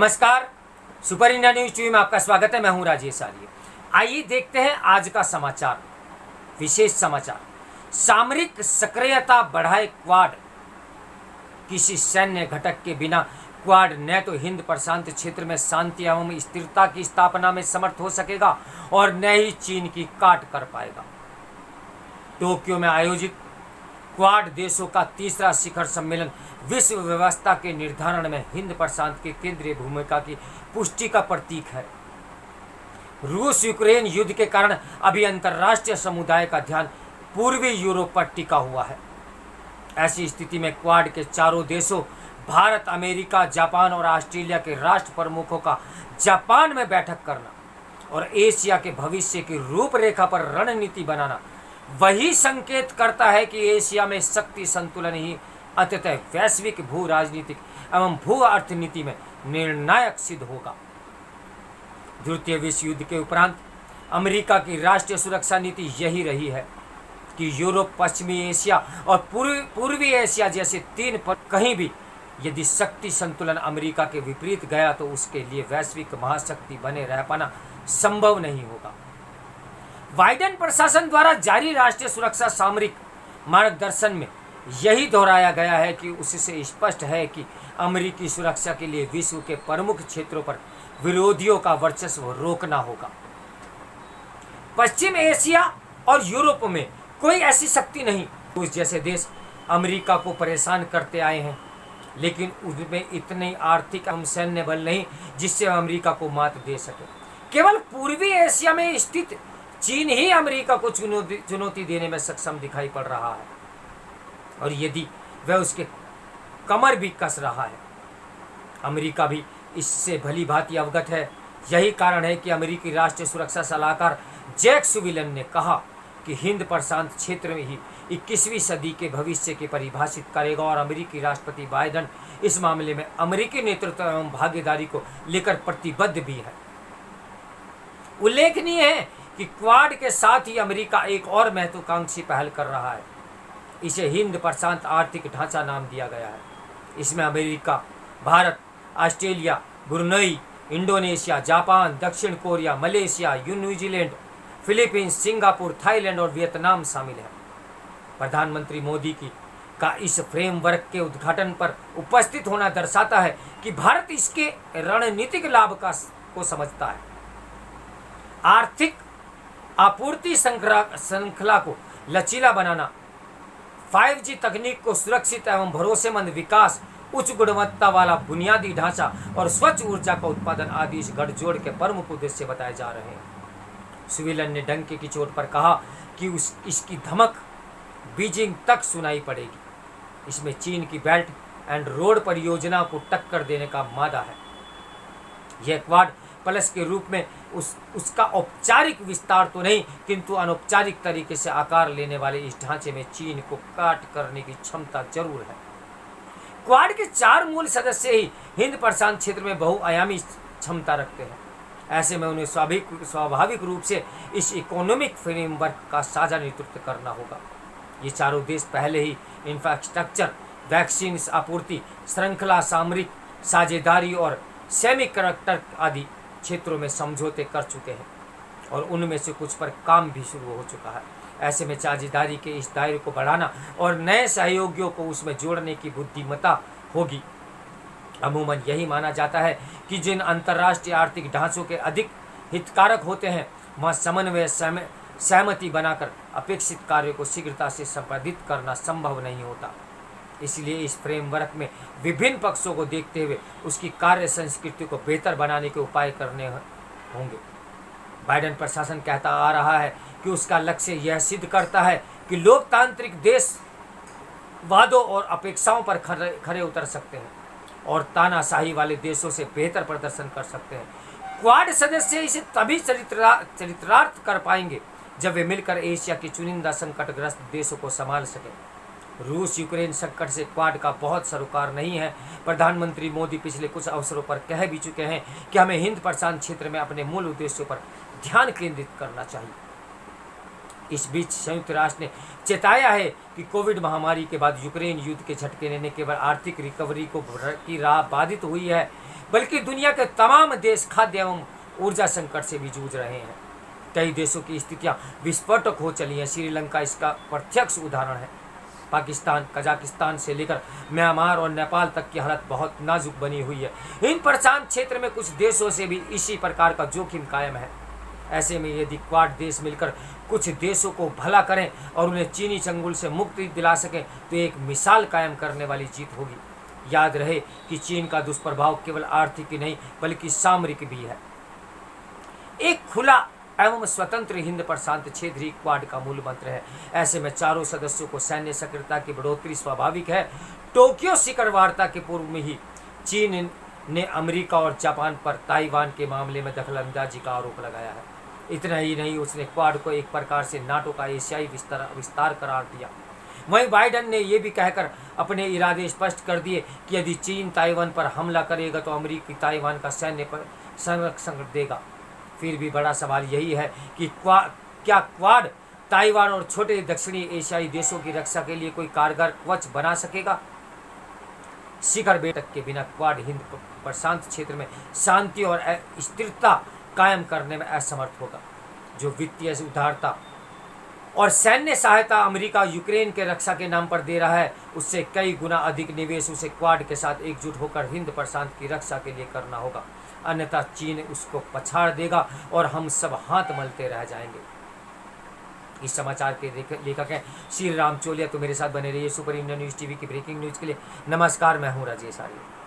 नमस्कार, super India news TV में आपका स्वागत है। मैं हूं राजेश आर्य। आइए देखते हैं आज का समाचार। विशेष समाचार, सामरिक सक्रियता बढ़ाए क्वाड। किसी सैन्य घटक के बिना क्वाड न तो हिंद प्रशांत क्षेत्र में शांति एवं स्थिरता की स्थापना में समर्थ हो सकेगा और न ही चीन की काट कर पाएगा। टोक्यो में आयोजित क्वाड देशों का तीसरा शिखर सम्मेलन विश्व व्यवस्था के निर्धारण में हिंद प्रशांत की केंद्रीय भूमिका की पुष्टि का प्रतीक है। रूस यूक्रेन युद्ध के कारण अभी अंतर्राष्ट्रीय समुदाय का ध्यान पूर्वी यूरोप पर टिका हुआ है। ऐसी स्थिति में क्वाड के चारों देशों भारत, अमेरिका, जापान और ऑस्ट्रेलिया के राष्ट्र प्रमुखों का जापान में बैठक करना और एशिया के भविष्य की रूपरेखा पर रणनीति बनाना वही संकेत करता है कि एशिया में शक्ति संतुलन ही अत्यतः वैश्विक भू राजनीतिक एवं भू अर्थनीति में निर्णायक सिद्ध होगा। द्वितीय विश्व युद्ध के उपरांत अमेरिका की राष्ट्रीय सुरक्षा नीति यही रही है कि यूरोप, पश्चिमी एशिया और पूर्वी एशिया जैसे तीन पर कहीं भी यदि शक्ति संतुलन अमेरिका के विपरीत गया तो उसके लिए वैश्विक महाशक्ति बने रह पाना संभव नहीं होगा। बाइडेन प्रशासन द्वारा जारी राष्ट्रीय सुरक्षा सामरिक मार्गदर्शन में यही दोहराया गया है कि उससे स्पष्ट है कि अमेरिकी सुरक्षा के लिए विश्व के प्रमुख क्षेत्रों पर विरोधियों का वर्चस्व रोकना होगा। पश्चिम एशिया और यूरोप में कोई ऐसी शक्ति नहीं। रूस जैसे देश अमेरिका को परेशान करते आए हैं, लेकिन उसमें इतने आर्थिक एवं सैन्य बल नहीं जिससे अमेरिका को मात दे सके। केवल पूर्वी एशिया में स्थित चीन ही अमेरिका को चुनौती देने में सक्षम दिखाई पड़ रहा है, और यदि वह उसके कमर भी कस रहा है। अमेरिका भी इससे भली भांति अवगत है। यही कारण है कि अमेरिकी राष्ट्रीय सुरक्षा सलाहकार जैक सुलिवान ने कहा कि हिंद प्रशांत क्षेत्र में ही 21वीं सदी के भविष्य के परिभाषित करेगा और अमेरिकी राष्ट्रपति बाइडेन इस मामले में अमेरिकी नेतृत्व एवं भागीदारी को लेकर प्रतिबद्ध भी है। उल्लेखनीय है कि क्वाड के साथ ही अमेरिका एक और महत्वाकांक्षी पहल कर रहा है। इसे हिंद प्रशांत आर्थिक ढांचा नाम दिया गया है। इसमें America, Bharat, Australia, Brunei, Indonesia, Japan, दक्षिण Korea, Malaysia, New Zealand, Philippines, Singapore, Thailand और वियतनाम शामिल है। प्रधानमंत्री मोदी का इस फ्रेमवर्क के उद्घाटन पर उपस्थित होना दर्शाता है कि भारत इसके रणनीतिक लाभ को समझता है। आर्थिक आपूर्ति श्रृंखला को लचीला बनाना, 5G तकनीक को सुरक्षित एवं भरोसेमंद विकास, उच्च गुणवत्ता वाला बुनियादी ढांचा और स्वच्छ ऊर्जा का उत्पादन आदि इस गठजोड़ के प्रमुख उद्देश्य बताए जा रहे हैं। सुलिवान ने डंके की चोट पर कहा कि इसकी धमक बीजिंग तक सुनाई पड़ेगी। इसमें चीन की बेल्ट एंड रोड परियोजना को टक्कर देने का मादा है। यह क्वाड प्लस के रूप में उसका औपचारिक विस्तार तो नहीं, किंतु अनौपचारिक तरीके से आकार लेने वाले इस ढांचे में चीन को काट करने की क्षमता जरूर है। क्वाड के 4 मूल सदस्य ही हिंद प्रशांत क्षेत्र में बहुआयामी क्षमता रखते हैं। ऐसे में उन्हें स्वाभाविक रूप से इस इकोनॉमिक फ्रेमवर्क का साझा नेतृत्व करना होगा। ये चारों देश पहले ही इंफ्रास्ट्रक्चर, वैक्सीन आपूर्ति श्रृंखला, सामरिक साझेदारी और सेमीकंडक्टर आदि क्षेत्रों में समझौते कर चुके हैं और उनमें से कुछ पर काम भी शुरू हो चुका है। ऐसे में साझेदारी के इस दायरे को बढ़ाना और नए सहयोगियों को उसमें जोड़ने की बुद्धिमत्ता होगी। अमूमन यही माना जाता है कि जिन अंतर्राष्ट्रीय आर्थिक ढांचों के अधिक हितकारक होते हैं वहाँ समन्वय सहमति बनाकर अपेक्षित कार्य को शीघ्रता से संपादित करना संभव नहीं होता। इसलिए इस फ्रेमवर्क में विभिन्न पक्षों को देखते हुए उसकी कार्य संस्कृति को बेहतर बनाने के उपाय करने होंगे। बाइडेन प्रशासन कहता आ रहा है कि उसका लक्ष्य यह सिद्ध करता है कि लोकतांत्रिक देश वादों और अपेक्षाओं पर खरे उतर सकते हैं और तानाशाही वाले देशों से बेहतर प्रदर्शन कर सकते हैं। क्वाड सदस्य इसे तभी चरितार्थ कर पाएंगे जब वे मिलकर एशिया की चुनिंदा संकटग्रस्त देशों को संभाल सकें। रूस यूक्रेन संकट से क्वाड का बहुत सरोकार नहीं है। प्रधानमंत्री मोदी पिछले कुछ अवसरों पर कह भी चुके हैं कि हमें हिंद प्रशांत क्षेत्र में अपने मूल उद्देश्यों पर ध्यान केंद्रित करना चाहिए। इस बीच संयुक्त राष्ट्र ने चेताया है कि कोविड महामारी के बाद यूक्रेन युद्ध के झटके ने केवल आर्थिक रिकवरी की राह बाधित हुई है, बल्कि दुनिया के तमाम देश खाद्य एवं ऊर्जा संकट से भी जूझ रहे हैं। कई देशों की स्थितियां विस्फोटक हो चली हैं। श्रीलंका इसका प्रत्यक्ष उदाहरण है। पाकिस्तान, कजाकिस्तान से लेकर म्यांमार और नेपाल तक की हालत बहुत नाजुक बनी हुई है। हिंद प्रशांत क्षेत्र में कुछ देशों से भी इसी प्रकार का जोखिम कायम है। ऐसे में यदि क्वाड देश मिलकर कुछ देशों को भला करें और उन्हें चीनी चंगुल से मुक्ति दिला सकें तो एक मिसाल कायम करने वाली जीत होगी। याद रहे कि चीन का दुष्प्रभाव केवल आर्थिक ही नहीं बल्कि सामरिक भी है। एक खुला एवं स्वतंत्र हिंद प्रशांत क्षेत्र ही क्वाड का मूल मंत्र है। ऐसे में चारों सदस्यों को सैन्य सक्रियता की बढ़ोतरी स्वाभाविक है। टोक्यो शिखर वार्ता के पूर्व में ही चीन ने अमेरिका और जापान पर ताइवान के मामले में दखलंदाजी का आरोप लगाया है। इतना ही नहीं, उसने क्वाड को एक प्रकार से नाटो का एशियाई विस्तार करार दिया। वहीं बाइडेन ने यह भी कहकर अपने इरादे स्पष्ट कर दिए कि यदि चीन ताइवान पर हमला करेगा तो अमेरिका ताइवान का सैन्य पर संरक्षण देगा। फिर भी बड़ा सवाल यही है कि क्या क्वाड ताइवान और छोटे दक्षिणी एशियाई देशों की रक्षा के लिए कोई कारगर कवच बना सकेगा? शिखर बैठक के बिना क्वाड हिंद प्रशांत क्षेत्र में शांति और स्थिरता कायम करने में असमर्थ होगा। जो वित्तीय उदारता और सैन्य सहायता अमेरिका यूक्रेन के रक्षा के नाम पर दे रहा है, उससे कई गुना अधिक निवेश उसे क्वाड के साथ एकजुट होकर हिंद प्रशांत की रक्षा के लिए करना होगा। अन्यथा चीन उसको पछाड़ देगा और हम सब हाथ मलते रह जाएंगे। इस समाचार के लेखक हैं श्री राम चोलिया। तो मेरे साथ बने रहिए सुपर इंडियन न्यूज़ टीवी की ब्रेकिंग न्यूज़ के लिए। नमस्कार, मैं हूँ राजेश आर्य।